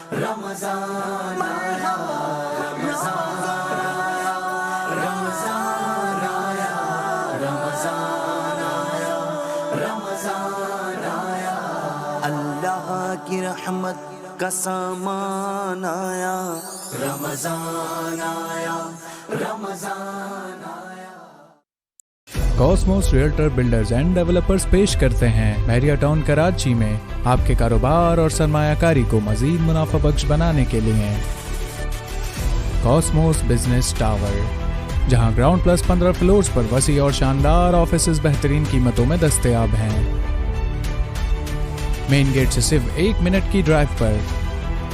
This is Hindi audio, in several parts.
रमज़ान आया, रमज़ान आया, रमज़ान आया, रमज़ान आया, रमज़ान आया। अल्लाह की रहमत का सामान आया, रमज़ान आया, रमज़ान आया। Cosmos realtor builders and developers पेश करते हैं मैरिया टाउन कराची में आपके कारोबार और सरमायाकारी को मजीद मुनाफा बख्श बनाने के लिए कॉस्मोस बिजनेस टावर, जहां ग्राउंड प्लस 15 फ्लोर्स पर वसी और शानदार ऑफिसेज बेहतरीन कीमतों में दस्तयाब हैं। मेन गेट से सिर्फ 1 मिनट की ड्राइव पर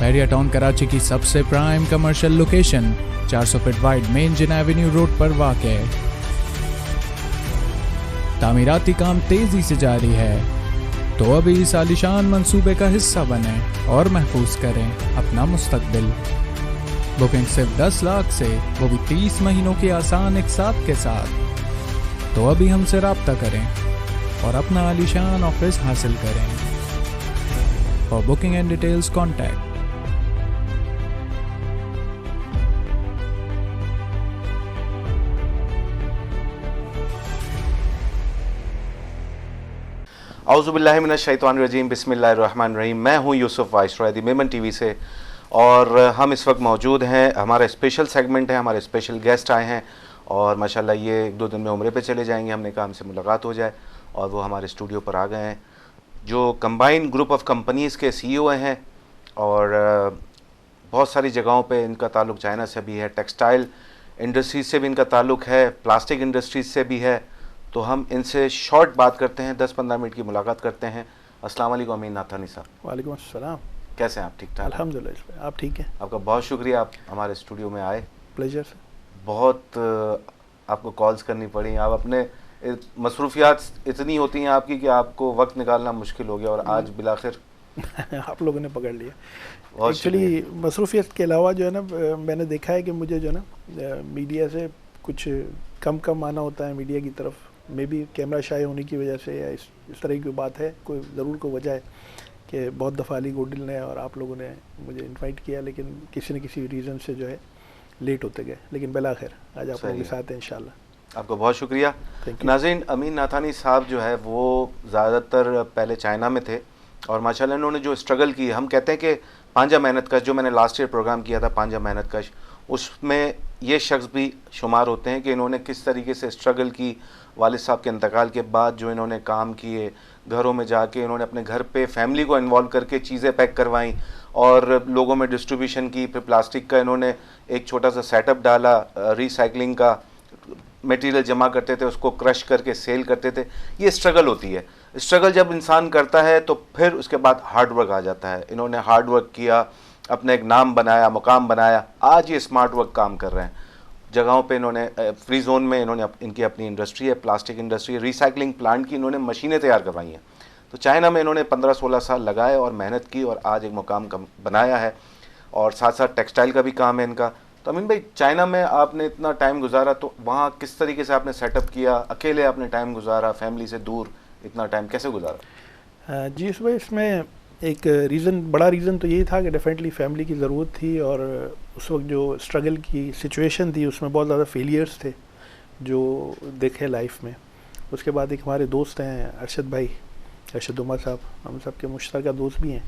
मैरिया टाउन कराची की सबसे prime commercial location 400 feet wide main Jinnah avenue road पर वाक़ है। तामीराती काम तेजी से जारी है, तो अभी इस आलीशान मंसूबे का हिस्सा बने और महफूज करें अपना मुस्तकबिल। बुकिंग सिर्फ 10 लाख से, वो भी 30 महीनों की आसान इकसात के साथ। तो अभी हमसे राब्ता करें और अपना आलीशान ऑफिस हासिल करें। For booking and details contact. औज़ुबिल्लाहि मिनश्शैतानिर्रजीम, बिस्मिल्लाहिर्रहमानिर्रहीम। मैं हूं Yusuf Viceroy the Memon TV से, और हम इस वक्त मौजूद हैं। हमारा स्पेशल सेगमेंट है, हमारे स्पेशल गेस्ट आए हैं और माशाल्लाह ये 1-2 दिन में उम्रे पे चले जाएंगे। हमने कहा हमसे मुलाकात हो जाए और वो हमारे स्टूडियो पर आ गए हैं, जो कंबाइंड ग्रुप ऑफ कंपनीज़ के CEO हैं और बहुत सारी जगहों पे इनका ताल्लुक़ चाइना से भी है, टेक्सटाइल इंडस्ट्रीज से भी इनका ताल्लुक़ है, प्लास्टिक इंडस्ट्रीज से भी है। तो हम इनसे शॉर्ट बात करते हैं, 10-15 मिनट की मुलाकात करते हैं। अस्सलाम वालेकुम अमीन नाथानी साहब। वालेकुम अस्सलाम। कैसे हैं आप? ठीक ठाक? अल्हम्दुलिल्लाह, आप ठीक हैं? आपका बहुत शुक्रिया, आप हमारे स्टूडियो में आए। प्लेजर। बहुत आपको कॉल्स करनी पड़ी, आप अपने मसरूफियात इतनी होती हैं आपकी कि आपको वक्त निकालना मुश्किल हो गया, और आज बिलाखिर आप लोगों ने पकड़ लिया। एक्चुअली मसरूफियत के अलावा जो है ना, मैंने देखा है कि मुझे जो है ना मीडिया से कुछ कम आना होता है मीडिया की तरफ। मे भी कैमरा शाय होने की वजह से या इस तरह की बात है, कोई ज़रूर कोई वजह है कि बहुत दफ़ा अली गोडिल ने और आप लोगों ने मुझे इनवाइट किया, लेकिन किसी न किसी रीज़न से जो है लेट होते गए। लेकिन बिला खैर आज आप लोगों के साथ हैं इंशाल्लाह। आपको बहुत शुक्रिया। नाज़रीन, अमीन नाथानी साहब जो है वो ज़्यादातर पहले चाइना में थे और माशाल्लाह इन्होंने जो स्ट्रगल की, हम कहते हैं कि पांजा मेहनत कश, जो मैंने लास्ट ईयर प्रोग्राम किया था पांजा मेहनत कश, उसमें ये शख्स भी शुमार होते हैं कि इन्होंने किस तरीके से स्ट्रगल की। वालिद साहब के इंतकाल के बाद जो इन्होंने काम किए, घरों में जाके इन्होंने अपने घर पे फैमिली को इन्वॉल्व करके चीज़ें पैक करवाईं और लोगों में डिस्ट्रीब्यूशन की। फिर प्लास्टिक का इन्होंने एक छोटा सा सेटअप डाला, रिसाइकलिंग का मटेरियल जमा करते थे, उसको क्रश करके सेल करते थे। ये स्ट्रगल होती है। स्ट्रगल जब इंसान करता है तो फिर उसके बाद हार्ड वर्क आ जाता है। इन्होंने हार्ड वर्क किया, अपने एक नाम बनाया, मुकाम बनाया। आज ये स्मार्ट वर्क काम कर रहे हैं जगहों पे। इन्होंने फ्री जोन में इन्होंने इनकी अपनी इंडस्ट्री है, प्लास्टिक इंडस्ट्री, रिसाइकलिंग प्लांट की इन्होंने मशीनें तैयार करवाई हैं। तो चाइना में इन्होंने 15-16 साल लगाए और मेहनत की और आज एक मुकाम बनाया है, और साथ साथ टेक्सटाइल का भी काम है इनका। तो अमीन भाई, चाइना में आपने इतना टाइम गुजारा, तो वहाँ किस तरीके से आपने सेटअप किया? अकेले आपने टाइम गुजारा, फैमिली से दूर इतना टाइम कैसे गुजारा? जी, इसमें एक रीज़न, बड़ा रीज़न तो यही था कि डेफिनेटली फैमिली की ज़रूरत थी, और उस वक्त जो स्ट्रगल की सिचुएशन थी उसमें बहुत ज़्यादा फेलियर्स थे जो देखे लाइफ में। उसके बाद एक हमारे दोस्त हैं अरशद भाई, अरशद उमर साहब, हम सब के मुश्तरका दोस्त भी हैं।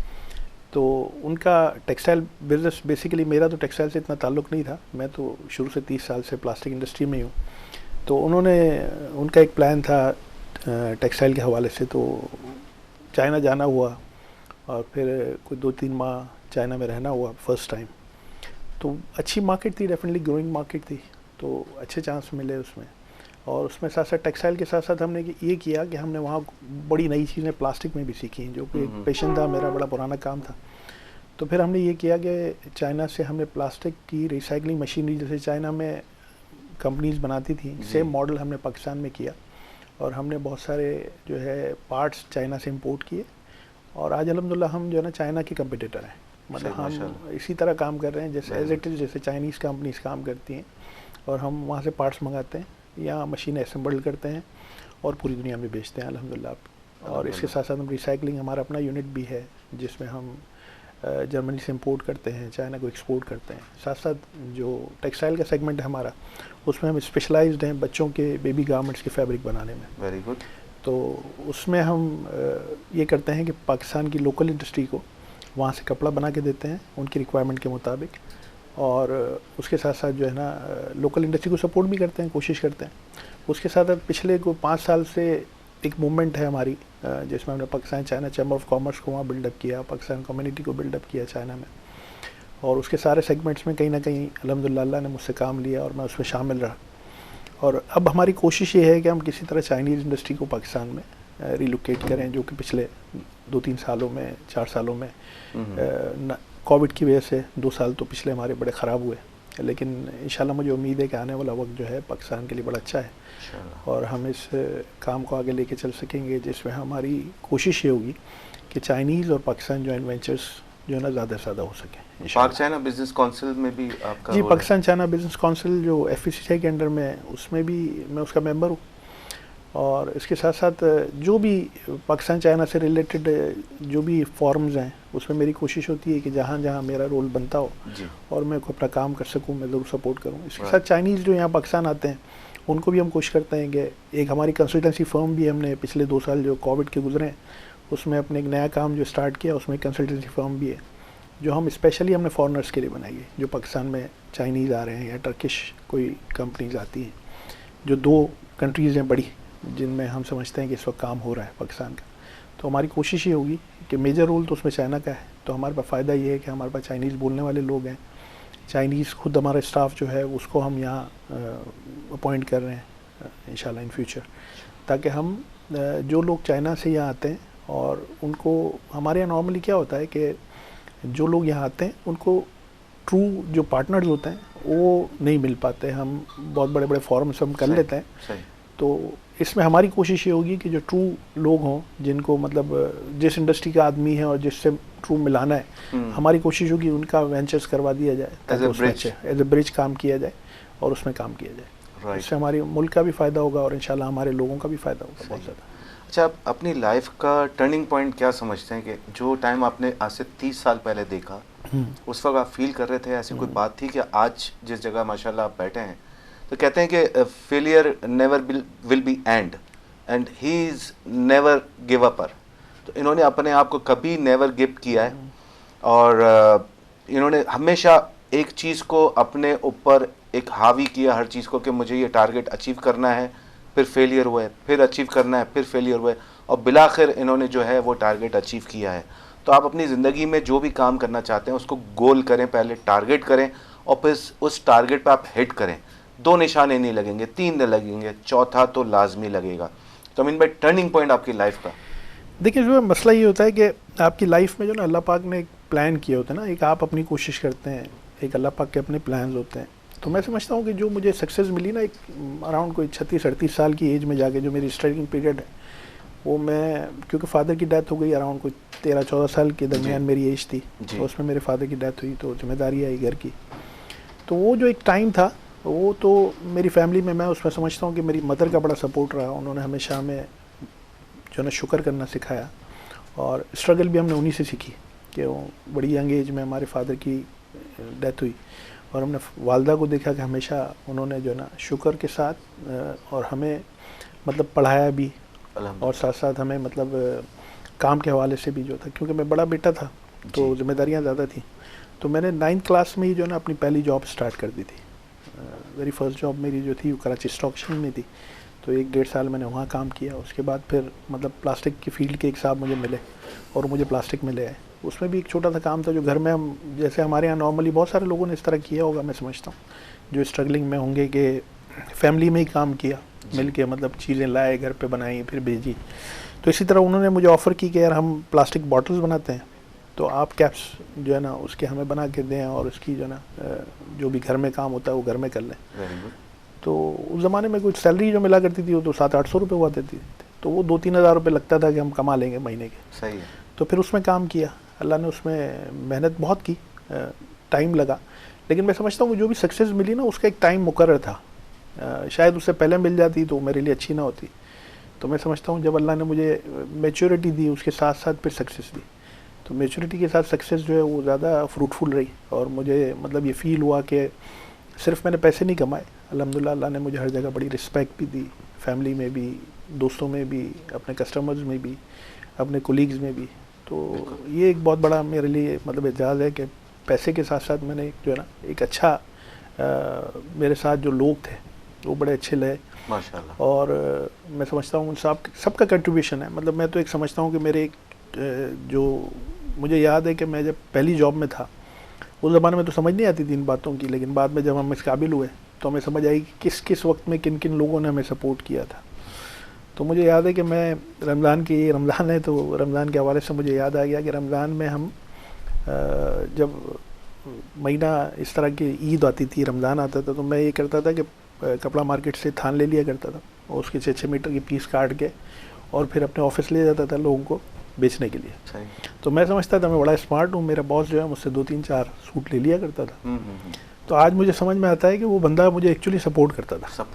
तो उनका टेक्सटाइल बिज़नेस, बेसिकली मेरा तो टेक्सटाइल से इतना ताल्लुक़ नहीं था, मैं तो शुरू से 30 साल से प्लास्टिक इंडस्ट्री में ही हूँ। तो उनका एक प्लान था टेक्सटाइल के हवाले से, तो चाइना जाना हुआ और फिर कोई 2-3 माह चाइना में रहना हुआ फर्स्ट टाइम। तो अच्छी मार्केट थी, डेफिनेटली ग्रोइंग मार्केट थी, तो अच्छे चांस मिले उसमें। और उसमें साथ साथ टेक्सटाइल के साथ साथ हमने ये किया कि हमने वहाँ बड़ी नई चीज़ें प्लास्टिक में भी सीखी, जो कि एक पैशन था मेरा, बड़ा पुराना काम था। तो फिर हमने ये किया कि चाइना से हमने प्लास्टिक की रिसाइकलिंग मशीनरी, जैसे चाइना में कंपनीज बनाती थी, सेम मॉडल हमने पाकिस्तान में किया, और हमने बहुत सारे जो है पार्ट्स चाइना से इंपोर्ट किए। और आज अल्हम्दुलिल्लाह हम जो है ना चाइना के कंपटीटर हैं, मतलब हम इसी तरह काम कर रहे हैं जैसे एज इट इज़, जैसे चाइनीज़ कंपनीज काम करती हैं, और हम वहाँ से पार्ट्स मंगाते हैं, यहाँ मशीनें असेंबल करते हैं और पूरी दुनिया में बेचते हैं अल्हम्दुलिल्लाह। और इसके साथ साथ हम रिसाइकलिंग, हमारा अपना यूनिट भी है जिसमें हम जर्मनी से इंपोर्ट करते हैं, चाइना को एक्सपोर्ट करते हैं। साथ साथ जो टेक्सटाइल का सेगमेंट है हमारा, उसमें हम स्पेशलाइज्ड हैं बच्चों के बेबी गारमेंट्स के फैब्रिक बनाने में। Very good. तो उसमें हम ये करते हैं कि पाकिस्तान की लोकल इंडस्ट्री को वहाँ से कपड़ा बना के देते हैं उनकी रिक्वायरमेंट के मुताबिक, और उसके साथ साथ जो है ना लोकल इंडस्ट्री को सपोर्ट भी करते हैं, कोशिश करते हैं। उसके साथ साथ पिछले को 5 साल से एक मूवमेंट है हमारी, जिसमें हमने Pakistan China chamber of commerce को वहाँ बिल्डअप किया, पाकिस्तान कम्युनिटी को बिल्डअप किया चाइना में, और उसके सारे सेगमेंट्स में कहीं ना कहीं अल्हम्दुलिल्लाह अल्लाह ने मुझसे काम लिया और मैं उसमें शामिल रहा। और अब हमारी कोशिश ये है कि हम किसी तरह चाइनीज़ इंडस्ट्री को पाकिस्तान में रिलोकेट करें, जो कि पिछले 2-3 सालों में 4 सालों में कोविड की वजह से 2 साल तो पिछले हमारे बड़े ख़राब हुए, लेकिन इंशाल्लाह मुझे उम्मीद है कि आने वाला वक्त जो है पाकिस्तान के लिए बड़ा अच्छा है और हम इस काम को आगे लेके चल सकेंगे, जिसमें हमारी कोशिश ये होगी कि चाइनीज़ और पाकिस्तान जॉइंट वेंचर्स जो है ना ज़्यादा से ज़्यादा हो सके। पाक चाइना बिजनेस काउंसिल में भी आपका जी, role Pakistan China business council जो FECCI के अंडर में, उसमें भी मैं उसका मेंबर हूँ। और इसके साथ साथ जो भी पाकिस्तान चाइना से रिलेटेड जो भी फॉर्म्स हैं, उसमें मेरी कोशिश होती है कि जहाँ जहाँ मेरा रोल बनता हो जी। और मैं अपना काम कर सकूँ, मैं ज़रूर सपोर्ट करूँ। इसके साथ चाइनीज़ जो यहाँ पाकिस्तान आते हैं उनको भी हम कोशिश करते हैं कि एक हमारी कंसल्टेंसी फर्म भी हमने पिछले 2 साल जो कोविड के गुजरे हैं उसमें अपने एक नया काम जो स्टार्ट किया, उसमें कंसल्टेंसी फर्म भी है जो हम स्पेशली हमने फॉरेनर्स के लिए बनाई है, जो पाकिस्तान में चाइनीज़ आ रहे हैं या टर्किश कोई कंपनीज आती हैं, जो 2 कंट्रीज़ हैं बड़ी जिनमें हम समझते हैं कि इस वक्त काम हो रहा है पाकिस्तान का। तो हमारी कोशिश ये होगी कि मेजर रोल तो उसमें चाइना का है, तो हमारे पास फ़ायदा ये है कि हमारे पास चाइनीज़ बोलने वाले लोग हैं, चाइनीज़ खुद हमारा स्टाफ जो है उसको हम यहाँ अपॉइंट कर रहे हैं इंशाल्लाह इन फ्यूचर, ताकि हम जो लोग चाइना से यहाँ आते हैं और उनको, हमारे यहाँ नॉर्मली क्या होता है कि जो लोग यहाँ आते हैं उनको ट्रू जो पार्टनर्स होते हैं वो नहीं मिल पाते, हम बहुत बड़े बड़े फॉर्म्स हम कर लेते हैं। तो इसमें हमारी कोशिश ये होगी कि जो ट्रू लोग हों, जिनको मतलब जिस इंडस्ट्री का आदमी है और जिससे ट्रू मिलाना है, हमारी कोशिश होगी उनका वेंचर्स करवा दिया जाए ताकि उसमें एज ए ब्रिज काम किया जाए और उसमें काम किया जाए। इससे हमारे मुल्क का भी फ़ायदा होगा और इंशाल्लाह हमारे लोगों का भी फ़ायदा होगा बहुत ज़्यादा। अच्छा, आप अपनी लाइफ का टर्निंग पॉइंट क्या समझते हैं कि जो टाइम आपने आज से 30 साल पहले देखा, उस वक्त आप फील कर रहे थे ऐसी कोई बात थी कि आज जिस जगह माशाल्लाह आप बैठे हैं, तो कहते हैं कि failure never will be and he is never give up. तो इन्होंने अपने आप को कभी नेवर गिव किया है और इन्होंने हमेशा एक चीज़ को अपने ऊपर एक हावी किया, हर चीज़ को, कि मुझे ये टारगेट अचीव करना है, फिर फेलियर हुए, फिर अचीव करना है, फिर फेलियर हुए, और बिलाखिर इन्होंने जो है वो टारगेट अचीव किया है। तो आप अपनी ज़िंदगी में जो भी काम करना चाहते हैं उसको गोल करें, पहले टारगेट करें और फिर उस टारगेट पे आप हिट करें। 2 निशाने नहीं लगेंगे, 3 नहीं लगेंगे, चौथा तो लाजमी लगेगा। तो मीन भाई टर्निंग पॉइंट आपकी लाइफ का? देखिए, जो मसला ये होता है कि आपकी लाइफ में जो ना अल्लाह पाक ने एक प्लान किया होता है ना, एक आप अपनी कोशिश करते हैं, एक अल्लाह पाक के अपने प्लान्स होते हैं। तो मैं समझता हूँ कि जो मुझे सक्सेस मिली ना, एक अराउंड कोई 36-38 साल की एज में जाके, जो मेरी स्ट्रगलिंग पीरियड है, वो मैं, क्योंकि फादर की डेथ हो गई अराउंड कोई 13-14 साल के दरमियान मेरी एज थी, तो उसमें मेरे फादर की डेथ हुई, तो जिम्मेदारी आई घर की। तो वो जो एक टाइम था, वो तो मेरी फैमिली में, मैं उसमें समझता हूँ कि मेरी मदर का बड़ा सपोर्ट रहा। उन्होंने हमेशा हमें जो है शुक्र करना सिखाया, और स्ट्रगल भी हमने उन्हीं से सीखी कि वो बड़ी यंग एज में हमारे फादर की डेथ हुई, और हमने वालदा को देखा कि हमेशा उन्होंने जो है ना शुक्र के साथ और हमें मतलब पढ़ाया भी, और साथ साथ हमें मतलब काम के हवाले से भी जो था, क्योंकि मैं बड़ा बेटा था तो जिम्मेदारियाँ ज़्यादा थी। तो मैंने 9th क्लास में ही जो है ना अपनी पहली जॉब स्टार्ट कर दी थी। वेरी फर्स्ट जॉब मेरी जो थी वो कराची स्टॉक एक्सचेंज में थी, तो 1-1.5 साल मैंने वहाँ काम किया। उसके बाद फिर मतलब प्लास्टिक की फील्ड के एक साहब मुझे मिले और मुझे प्लास्टिक में ले आए। उसमें भी एक छोटा सा काम था जो घर में हम, जैसे हमारे यहाँ नॉर्मली बहुत सारे लोगों ने इस तरह किया होगा, मैं समझता हूँ, जो स्ट्रगलिंग में होंगे, कि फैमिली में ही काम किया मिल के, मतलब चीज़ें लाए, घर पे बनाई, फिर भेजी। तो इसी तरह उन्होंने मुझे ऑफ़र की कि यार हम प्लास्टिक बॉटल्स बनाते हैं, तो आप कैप्स जो है ना उसके हमें बना के दें, और उसकी जो है ना जो भी घर में काम होता है वो घर में कर लें। तो उस ज़माने में कुछ सैलरी जो मिला करती थी वो तो 700-800 रुपये हुआ देती थी, तो वो 2-3 हज़ार रुपये लगता था कि हम कमा लेंगे महीने के। सही है। तो फिर उसमें काम किया, अल्लाह ने उसमें मेहनत बहुत की, टाइम लगा, लेकिन मैं समझता हूँ जो भी सक्सेस मिली ना उसका एक टाइम मुकर्रर था। शायद उससे पहले मिल जाती तो मेरे लिए अच्छी ना होती। तो मैं समझता हूँ जब अल्लाह ने मुझे मैच्योरिटी दी, उसके साथ साथ फिर सक्सेस दी, तो मैच्योरिटी के साथ सक्सेस जो है वो ज़्यादा फ्रूटफुल रही, और मुझे मतलब ये फील हुआ कि सिर्फ मैंने पैसे नहीं कमाए, अल्हम्दुलिल्लाह अल्लाह ने मुझे हर जगह बड़ी रिस्पेक्ट भी दी, फैमिली में भी, दोस्तों में भी, अपने कस्टमर्स में भी, अपने कोलीग्स में भी। तो ये एक बहुत बड़ा मेरे लिए मतलब एजाज़ है कि पैसे के साथ साथ मैंने जो है ना एक अच्छा मेरे साथ जो लोग थे वो बड़े अच्छे लगे माशाल्लाह। और मैं समझता हूँ उन सबका कंट्रीब्यूशन है। मतलब मैं तो एक समझता हूँ कि मेरे एक जो मुझे याद है कि मैं जब पहली जॉब में था उस ज़माने में तो समझ नहीं आती थी इन बातों की, लेकिन बाद में जब हम इस काबिल हुए तो हमें समझ आई कि किस किस वक्त में किन किन लोगों ने हमें सपोर्ट किया था। तो मुझे याद है कि मैं रमज़ान है तो रमज़ान के हवाले से मुझे याद आ गया कि रमज़ान में हम जब महीना इस तरह की ईद आती थी, रमज़ान आता था, तो मैं ये करता था कि कपड़ा मार्केट से थान ले लिया करता था और उसके 6-6 मीटर की पीस काट के और फिर अपने ऑफिस ले जाता था लोगों को बेचने के लिए। सही। तो मैं समझता था मैं बड़ा स्मार्ट हूँ, मेरा बॉस जो है मुझसे 2-3-4 सूट ले लिया करता था। तो आज मुझे समझ में आता है कि वो बंदा मुझे एक्चुअली सपोर्ट करता था।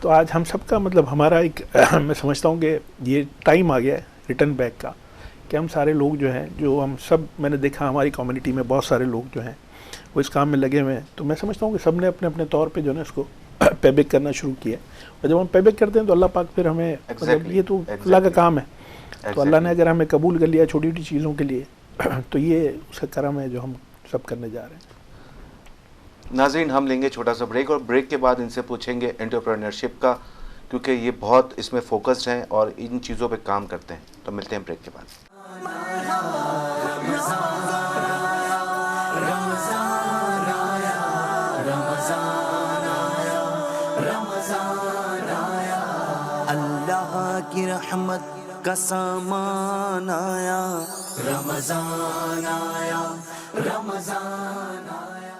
तो आज हम सबका मतलब हमारा एक मैं समझता हूँ कि ये टाइम आ गया है रिटर्न बैक का, कि हम सारे लोग जो हैं, जो हम सब, मैंने देखा हमारी कम्युनिटी में बहुत सारे लोग जो हैं वो इस काम में लगे हुए हैं। तो मैं समझता हूँ कि सब ने अपने अपने तौर पे जो है इसको पेबैक करना शुरू किया, और जब हम पेबैक करते हैं तो अल्लाह पाक फिर हमें मतलब ये तो अल्लाह का काम है। तो अल्लाह ने अगर हमें कबूल कर लिया छोटी छोटी चीज़ों के लिए तो ये उसका करम है जो हम सब करने जा रहे हैं। नाज़रीन, हम लेंगे छोटा सा ब्रेक और ब्रेक के बाद इनसे पूछेंगे एंटरप्रेन्योरशिप का, क्योंकि ये बहुत इसमें फोकस्ड हैं और इन चीज़ों पे काम करते हैं। तो मिलते हैं ब्रेक के बाद। अल्लाह की रहमत का सामान आया, रमज़ान आया, रमज़ान आया।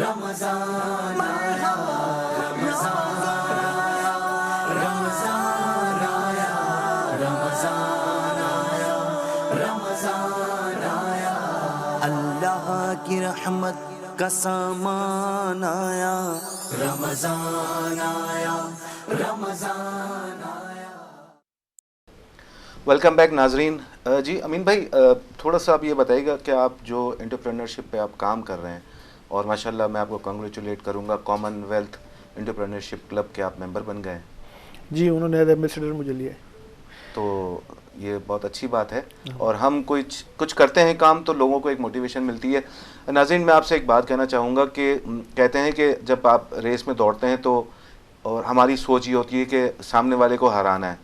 रमज़ान आया, रमज़ान आया, रमज़ान आया, रमज़ान आया, रमज़ान आया। अल्लाह की रहमत का सामान आया, रमज़ान आया, रमज़ान आया। वेलकम बैक नाजरीन। जी अमीन भाई, थोड़ा सा आप ये बताइएगा कि आप जो एंटरप्रेन्योरशिप पे आप काम कर रहे हैं, और माशाल्लाह मैं आपको कांग्रेचुलेट करूंगा, कॉमनवेल्थ एंटरप्रेन्योरशिप क्लब के आप मेंबर बन गए हैं। जी, उन्होंने एज एम्बेसडर मुझे लिया है, तो ये बहुत अच्छी बात है। और हम कुछ करते हैं काम तो लोगों को एक मोटिवेशन मिलती है। नाज़रीन, मैं आपसे एक बात कहना चाहूँगा कि कहते हैं कि जब आप रेस में दौड़ते हैं तो और हमारी सोच ये होती है कि सामने वाले को हराना है,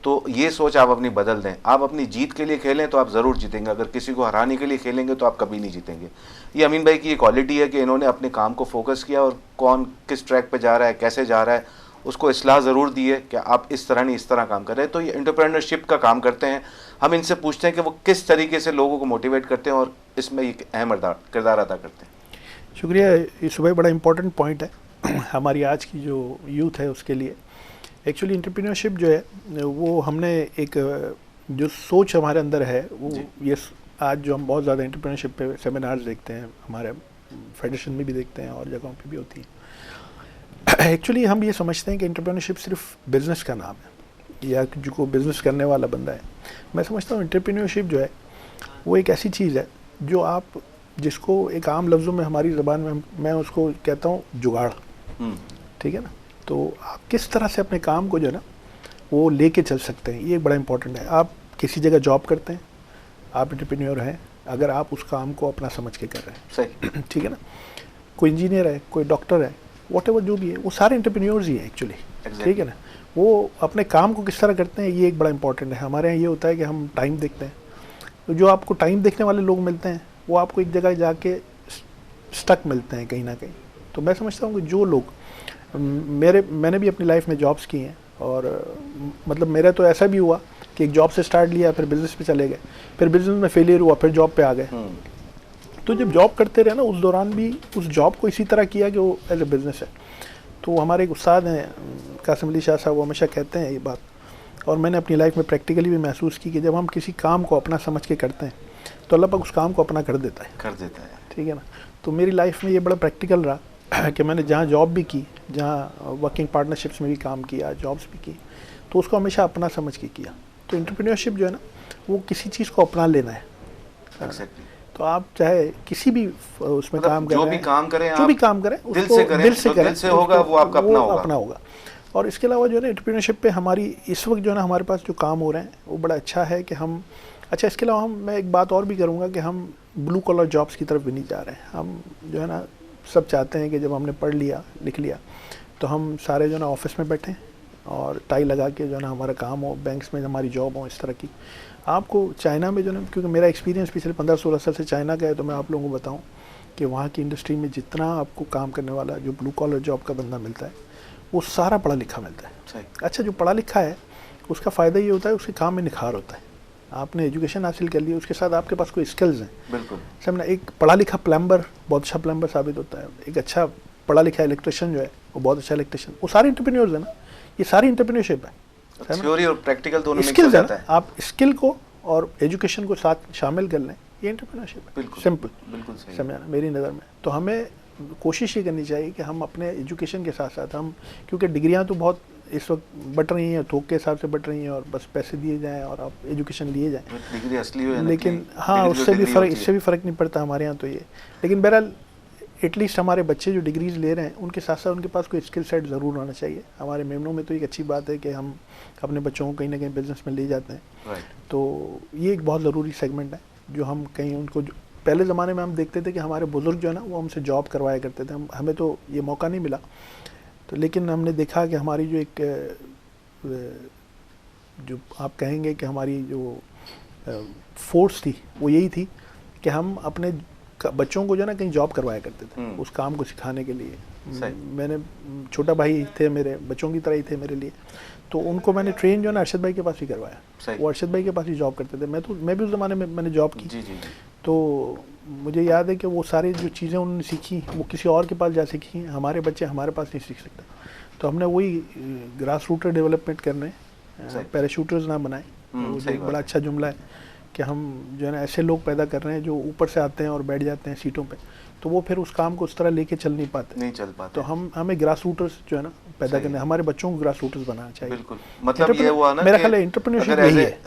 तो ये सोच आप अपनी बदल दें। आप अपनी जीत के लिए खेलें तो आप ज़रूर जीतेंगे, अगर किसी को हराने के लिए खेलेंगे तो आप कभी नहीं जीतेंगे। ये अमीन भाई की ये क्वालिटी है कि इन्होंने अपने काम को फोकस किया और कौन किस ट्रैक पे जा रहा है, कैसे जा रहा है, उसको इस्लाह ज़रूर दी है कि आप इस तरह नहीं इस तरह काम कर रहे हैं। तो ये एंटरप्रेन्योरशिप का काम करते हैं। हम इनसे पूछते हैं कि वो किस तरीके से लोगों को मोटिवेट करते हैं और इसमें एक अहम किरदार अदा करते हैं। शुक्रिया, ये सुबह बड़ा इंपॉर्टेंट पॉइंट है हमारी आज की जो यूथ है उसके लिए। एक्चुअली एंटरप्रेन्योरशिप जो है वो हमने एक जो सोच हमारे अंदर है वो ये आज जो हम बहुत ज़्यादा एंटरप्रेन्योरशिप पे सेमिनार्स देखते हैं, हमारे फेडरेशन में भी देखते हैं और जगहों पे भी होती है। एक्चुअली हम ये समझते हैं कि एंटरप्रेन्योरशिप सिर्फ बिज़नेस का नाम है या जो बिज़नेस करने वाला बंदा है। मैं समझता हूँ एंटरप्रेन्योरशिप जो है वो एक ऐसी चीज़ है जो आप जिसको एक आम लफ्ज़ों में हमारी ज़बान में मैं उसको कहता हूँ जुगाड़, ठीक है ना। तो आप किस तरह से अपने काम को जो है ना वो लेके चल सकते हैं, ये बड़ा इंपॉर्टेंट है। आप किसी जगह जॉब करते हैं, आप एंटरप्रेन्योर हैं अगर आप उस काम को अपना समझ के कर रहे हैं, सही, ठीक है ना। कोई इंजीनियर है, कोई डॉक्टर है, व्हाटएवर जो भी है, वो सारे एंटरप्रेन्योर्स ही हैं एक्चुअली, ठीक है ना। वो अपने काम को किस तरह करते हैं ये एक बड़ा इंपॉर्टेंट है। हमारे यहाँ ये होता है कि हम टाइम देखते हैं तो जो आपको टाइम देखने वाले लोग मिलते हैं वो आपको एक जगह जाके स्टक मिलते हैं कहीं ना कहीं। तो मैं समझता हूँ कि जो लोग मैंने भी अपनी लाइफ में जॉब्स की हैं, और मतलब मेरा तो ऐसा भी हुआ कि एक जॉब से स्टार्ट लिया, फिर बिजनेस पे चले गए, फिर बिजनेस में फेलियर हुआ, फिर जॉब पे आ गए। तो जब जॉब करते रहे ना, उस दौरान भी उस जॉब को इसी तरह किया कि वो एज ए बिज़नेस है। तो हमारे एक उस्ताद हैं कासिम अली शाह साहब, वो हमेशा कहते हैं ये बात, और मैंने अपनी लाइफ में प्रैक्टिकली भी महसूस की कि जब हम किसी काम को अपना समझ के करते हैं तो अल्लाह पाक उस काम को अपना कर देता है। ठीक है ना। तो मेरी लाइफ में ये बड़ा प्रैक्टिकल रहा कि मैंने जहाँ जॉब भी की, जहाँ वर्किंग पार्टनरशिप्स में भी काम किया, जॉब्स भी की, तो उसको हमेशा अपना समझ के किया। तो एंटरप्रेन्योरशिप जो है ना, वो किसी चीज़ को अपना लेना है। तो आप चाहे किसी भी उसमें मतलब काम करें, जो भी काम करें, दिल से करें, से होगा वो आपका अपना होगा। और इसके अलावा जो है ना, एंटरप्रेन्योरशिप पे हमारी इस वक्त जो है ना, हमारे पास जो काम हो रहे हैं वो बड़ा अच्छा है कि हम, अच्छा इसके अलावा मैं एक बात और भी करूँगा कि हम ब्लू कॉलर जॉब्स की तरफ भी नहीं जा रहे हैं। हम जो है ना, सब चाहते हैं कि जब हमने पढ़ लिया लिख लिया तो हम सारे जो है ना ऑफिस में बैठें और टाई लगा के जो है ना हमारा काम हो, बैंक्स में हमारी जॉब हो, इस तरह की। आपको चाइना में जो है ना, क्योंकि मेरा एक्सपीरियंस पिछले 15-16 साल से चाइना का है, तो मैं आप लोगों को बताऊं कि वहाँ की इंडस्ट्री में जितना आपको काम करने वाला जो ब्लू कॉलर जॉब का बंदा मिलता है, वो सारा पढ़ा लिखा मिलता है। अच्छा, जो पढ़ा लिखा है उसका फ़ायदा ये होता है, उसके काम में निखार होता है। आपने एजुकेशन हासिल कर ली, उसके साथ आपके पास कोई स्किल्स हैं। बिल्कुल समझना, एक पढ़ा लिखा प्लम्बर बहुत अच्छा प्लम्बर साबित होता है, एक अच्छा पढ़ा लिखा इलेक्ट्रिशियन जो है वो बहुत अच्छा इलेक्ट्रिशियन। वो सारे एंटरप्रेन्योर्स है ना, ये सारी एंटरप्रेन्योरशिप है। थ्योरी और प्रैक्टिकल दोनों मिक्स हो स्किल्स है जाता ना, है। आप स्किल को और एजुकेशन को साथ शामिल कर लें, ये एंटरप्रेन्योरशिप है। बिल्कुल सिंपल, बिल्कुल सही। समझा ना, मेरी नज़र में। तो हमें कोशिश ये करनी चाहिए कि हम अपने एजुकेशन के साथ साथ हम, क्योंकि डिग्रियां तो बहुत इस वक्त बट रही हैं, थोक के हिसाब से बट रही हैं, और बस पैसे दिए जाएं और आप एजुकेशन लिए जाएं, डिग्री असली हो या नकली, लेकिन हाँ, उससे भी फ़र्क नहीं पड़ता हमारे यहाँ तो ये। लेकिन बहरहाल एटलीस्ट हमारे बच्चे जो डिग्रीज़ ले रहे हैं उनके साथ साथ उनके पास कोई स्किल सेट ज़रूर होना चाहिए। हमारे मेमनों में तो एक अच्छी बात है कि हम अपने बच्चों को कहीं ना कहीं बिजनेस में ले जाते हैं। तो ये एक बहुत ज़रूरी सेगमेंट है जो हम कहीं उनको, पहले ज़माने में हम देखते थे कि हमारे बुज़ुर्ग जो है ना वो हमसे जॉब करवाया करते थे, हमें तो ये मौका नहीं मिला। तो लेकिन हमने देखा कि हमारी जो एक जो आप कहेंगे कि हमारी जो फोर्स थी वो यही थी कि हम अपने बच्चों को जो है ना कहीं जॉब करवाया करते थे उस काम को सिखाने के लिए। मैंने, छोटा भाई थे मेरे, बच्चों की तरह ही थे मेरे लिए, तो उनको मैंने ट्रेन जो है ना अरशद भाई के पास ही करवाया। वो अरशद भाई के पास ही जॉब करते थे, मैं भी उस ज़माने में मैंने जॉब की। तो मुझे याद है कि वो सारी जो चीज़ें उन्होंने सीखी वो किसी और के पास जा सीखी, हमारे बच्चे हमारे पास नहीं सीख सकते। तो हमने वही ग्रास रूटर डेवलपमेंट करने, पैराशूटर्स ना बनाए। वो एक बड़ा अच्छा जुमला है कि हम जो है ना ऐसे लोग पैदा कर रहे हैं जो ऊपर से आते हैं और बैठ जाते हैं सीटों पे, तो वो फिर उस काम को उस तरह लेके चल नहीं पाते। तो हमें ग्रास रूटर्स जो है ना पैदा करने, हमारे बच्चों को ग्रास रूटर्स बनाना चाहिए। बिल्कुल, मतलब ये हुआ ना, मेरा ख्याल है एंटरप्रेन्योरशिप यही है।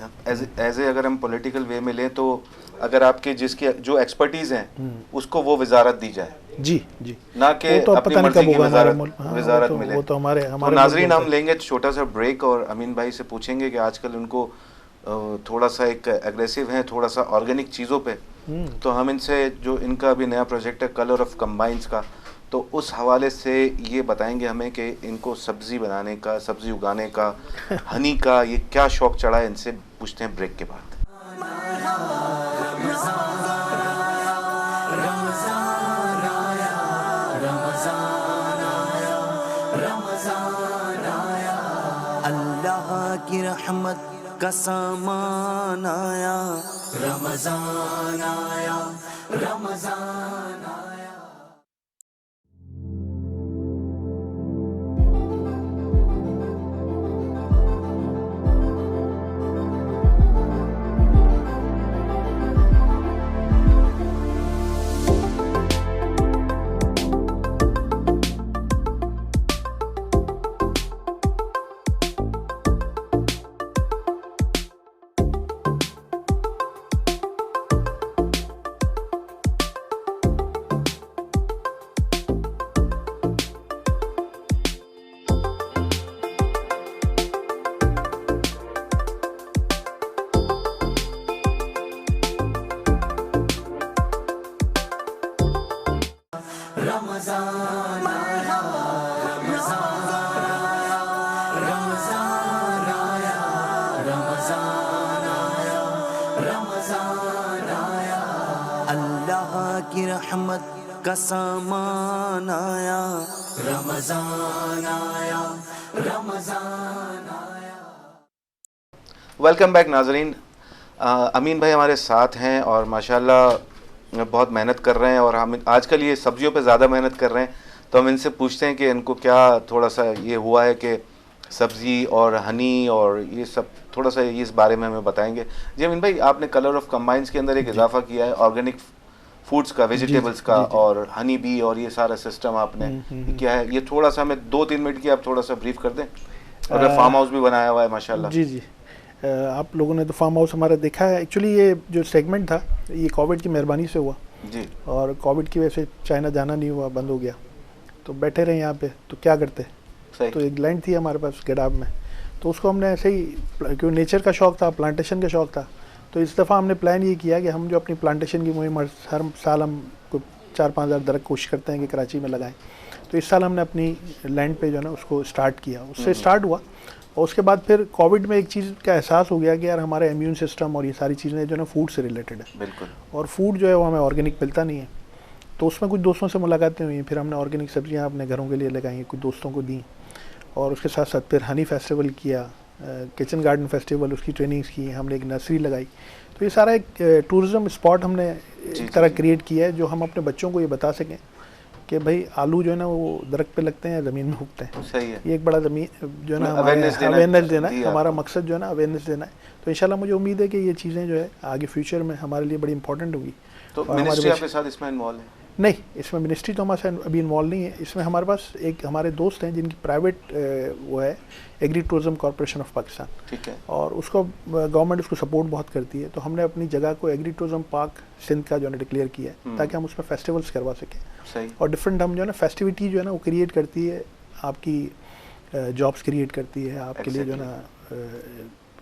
एज ए अगर हम पॉलिटिकल वे में लें तो अगर आपके जिसकी जो एक्सपर्टीज हैं उसको वो वजारत दी जाए, जी जी, ना कि तो अपनी मर्जी की वजारत मिले। वो तो हमारे तो नाजरीन, हम लेंगे छोटा सा ब्रेक और अमीन भाई से पूछेंगे कि आजकल उनको थोड़ा सा एक एग्रेसिव हैं थोड़ा सा ऑर्गेनिक चीज़ों पे, तो हम इनसे जो इनका अभी नया प्रोजेक्ट है कलर ऑफ कंबाइंस का, तो उस हवाले से ये बताएंगे हमें कि इनको सब्ज़ी बनाने का, सब्ज़ी उगाने का, हनी का ये क्या शौक़ चढ़ा है, इनसे पूछते हैं ब्रेक के बाद। अल्लाह की रहमत का सामान आया, रमज़ान आया, रमज़ान आया। रमज़ान आया, रमज़ान आया, रमज़ान आया, रमज़ान आया, रमज़ान रहमत का सामान आया, रमजान आया, रमजान आया। वेलकम बैक नाजरीन। अमीन भाई हमारे साथ हैं और माशाल्लाह बहुत मेहनत कर रहे हैं और हम आजकल ये सब्जियों पे ज़्यादा मेहनत कर रहे हैं, तो हम इनसे पूछते हैं कि इनको क्या थोड़ा सा ये हुआ है कि सब्ज़ी और हनी और ये सब थोड़ा सा ये इस बारे में हमें बताएंगे। जी अमीन भाई, आपने कलर ऑफ कंबाइंस के अंदर एक इजाफा किया है ऑर्गेनिक फूड्स का, वेजिटेबल्स का और हनी बी और ये सारा सिस्टम आपने क्या है, ये थोड़ा सा हमें 2-3 मिनट की आप थोड़ा सा ब्रीफ कर दें। और फार्म हाउस भी बनाया हुआ है माशाल्लाह। जी जी, आप लोगों ने तो फार्म हाउस हमारा देखा है। एक्चुअली ये जो सेगमेंट था ये कोविड की मेहरबानी से हुआ जी, और कोविड की वजह से चाइना जाना नहीं हुआ, बंद हो गया, तो बैठे रहे यहाँ पे, तो क्या करते। तो एक लैंड थी हमारे पास गेडाब में, तो उसको हमने ऐसे ही, क्योंकि नेचर का शौक़ था, प्लांटेशन का शौक़ था, तो इस दफ़ा हमने प्लान ये किया कि हम जो अपनी प्लांटेशन की मुहिम हर साल हम 4-5 हज़ार दरख्त कोशिश करते हैं कि कराची में लगाएं। तो इस साल हमने अपनी लैंड पे जो है ना उसको स्टार्ट किया, उससे स्टार्ट हुआ। और उसके बाद फिर कोविड में एक चीज़ का एहसास हो गया कि यार हमारे इम्यून सिस्टम और ये सारी चीज़ें जो है ना फूड से रिलेटेड है। बिल्कुल। और फूड जो है वो हमें ऑर्गेनिक मिलता नहीं है, तो उसमें कुछ दोस्तों से मुलाकातें हुई, फिर हमने ऑर्गेनिक सब्जियां अपने घरों के लिए लगाई, कुछ दोस्तों को दी, और उसके साथ साथ फिर हनी फेस्टिवल किया, किचन गार्डन फेस्टिवल, उसकी ट्रेनिंग्स की, हमने एक नर्सरी लगाई। तो ये सारा एक टूरिज़म स्पॉट हमने एक तरह क्रिएट किया है, जो हम अपने बच्चों को ये बता सकें कि भाई आलू जो है ना वो दरख्त पे लगते हैं, ज़मीन में उगते हैं। सही है। ये एक बड़ा ज़मीन जो है ना अवेयरनेस देना है, हमारा मकसद जो है ना अवेयरनेस देना है। तो इंशाल्लाह मुझे उम्मीद है कि ये चीज़ें जो है आगे फ्यूचर में हमारे लिए बड़ी इंपॉर्टेंट होगी। तो मिनिस्ट्री आपके साथ इसमें इन्वॉल्व है? नहीं, इसमें मिनिस्ट्री तो हमारे साथ अभी इन्वॉल्व नहीं है। इसमें हमारे पास एक हमारे दोस्त हैं जिनकी प्राइवेट वो है agri tourism corporation of Pakistan, ठीक है, और उसको गवर्नमेंट उसको सपोर्ट बहुत करती है। तो हमने अपनी जगह को एग्री टूरिज्म पार्क सिंध का जो है डिक्लेयर किया है, ताकि हम उसमें फेस्टिवल्स करवा सकें। सही। और डिफरेंट हम जो है ना फेस्टिविटी जो है ना वो क्रिएट करती है, आपकी जॉब्स क्रिएट करती है, आपके लिए जो है ना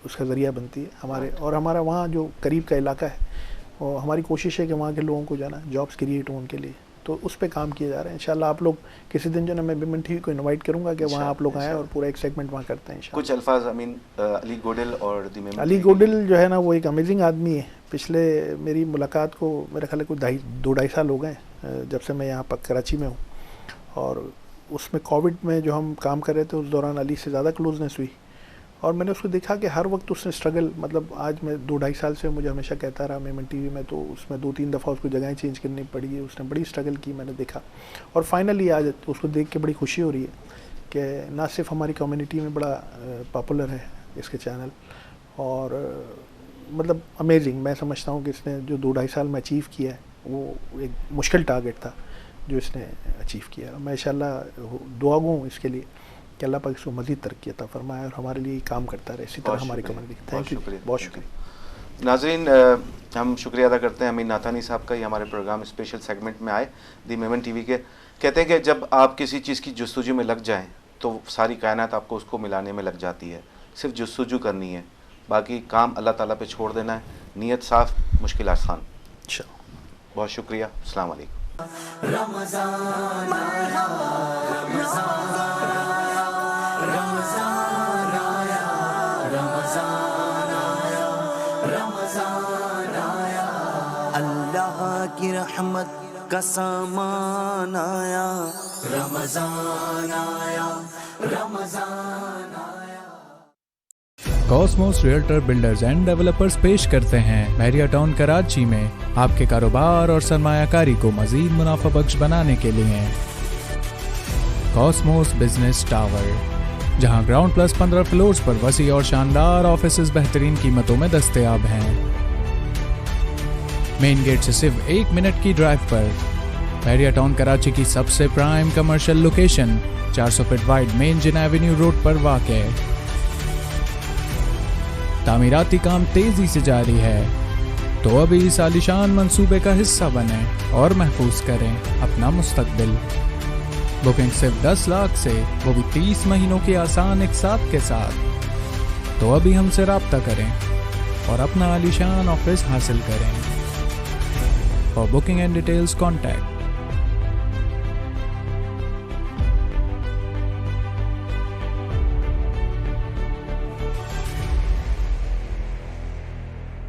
उसका ज़रिया बनती है हमारे। और हमारा वहाँ जो करीब का इलाका है, और हमारी कोशिश है कि वहाँ के लोगों को जो है ना जॉब्स क्रिएट हों उनके लिए, तो उस पे काम किया जा रहा है। इंशाल्लाह आप लोग किसी दिन जो है ना मैं विमेन टीवी को इनवाइट करूँगा कि वहाँ आप लोग आएँ और पूरा एक सेगमेंट वहाँ करते हैं। कुछ अल्फाज अमीन अली गोडिल और अली गोडिल जो है ना वो एक अमेजिंग आदमी है। पिछले मेरी मुलाकात को मेरे ख्याल कुछ 2-2.5 साल हो गए जब से मैं यहाँ पर कराची में हूँ, और उसमें कोविड में जो हम काम कर रहे थे उस दौरान अली से ज़्यादा क्लोजनेस हुई, और मैंने उसको देखा कि हर वक्त उसने स्ट्रगल, मतलब आज मैं 2-2.5 साल से मुझे हमेशा कहता रहा मेमन टीवी में, तो उसमें 2-3 दफ़ा उसको जगहें चेंज करनी पड़ी है, उसने बड़ी स्ट्रगल की, मैंने देखा। और फाइनली आज उसको देख के बड़ी खुशी हो रही है कि ना सिर्फ हमारी कम्युनिटी में बड़ा पॉपुलर है इसके चैनल, और मतलब अमेजिंग। मैं समझता हूँ कि इसने जो 2-2.5 साल में अचीव किया है वो एक मुश्किल टारगेट था जो इसने अचीव किया। मैं इंशाल्लाह दुआ गो हूँ इसके लिए कि अल्लाह पाक इसको मज़ीद तरक्की अता फरमाए और हमारे लिए काम करता रहे इसी तरह हमारी कम्युनिटी। थैंक यू, बहुत शुक्रिया। नाज़रीन, हम शुक्रिया अदा करते हैं अमीन नाथानी साहब का, ये हमारे प्रोग्राम स्पेशल सेगमेंट में आए दी मेमन टीवी के। कहते हैं कि जब आप किसी चीज़ की जुस्तजू में लग जाएं तो सारी कायनात आपको उसको मिलाने में लग जाती है। सिर्फ जुस्तजू करनी है, बाकी काम अल्लाह ताला पे छोड़ देना है। नीयत साफ़, मुश्किल आसान। बहुत शुक्रिया। अस्सलाम वालेकुम। अल्लाह की रहमत का सामान आया, रमजान आया, रमजान आया। Cosmos realtor builders and developers पेश करते हैं बैरिया टाउन कराची में आपके कारोबार और सरमायाकारी को मजीद मुनाफा बख्श बनाने के लिए कॉस्मोस बिजनेस टावर, जहां ग्राउंड प्लस 15 फ्लोर्स पर वसी और शानदार ऑफिसेज बेहतरीन कीमतों में दस्तयाब हैं। मेन गेट से सिर्फ 1 मिनट की ड्राइव पर बैरिया टाउन कराची की सबसे prime commercial location 400 feet wide main Jinnah avenue road पर वाक़ है। तामीराती काम तेजी से जारी है, तो अभी इस आलीशान मंसूबे का हिस्सा बने और महफूज करें अपना मुस्तकबिल। बुकिंग सिर्फ 10 लाख से, वो भी 30 महीनों की आसान इकसात के साथ। तो अभी हमसे राब्ता करें और अपना आलीशान ऑफिस हासिल करें। For booking and details contact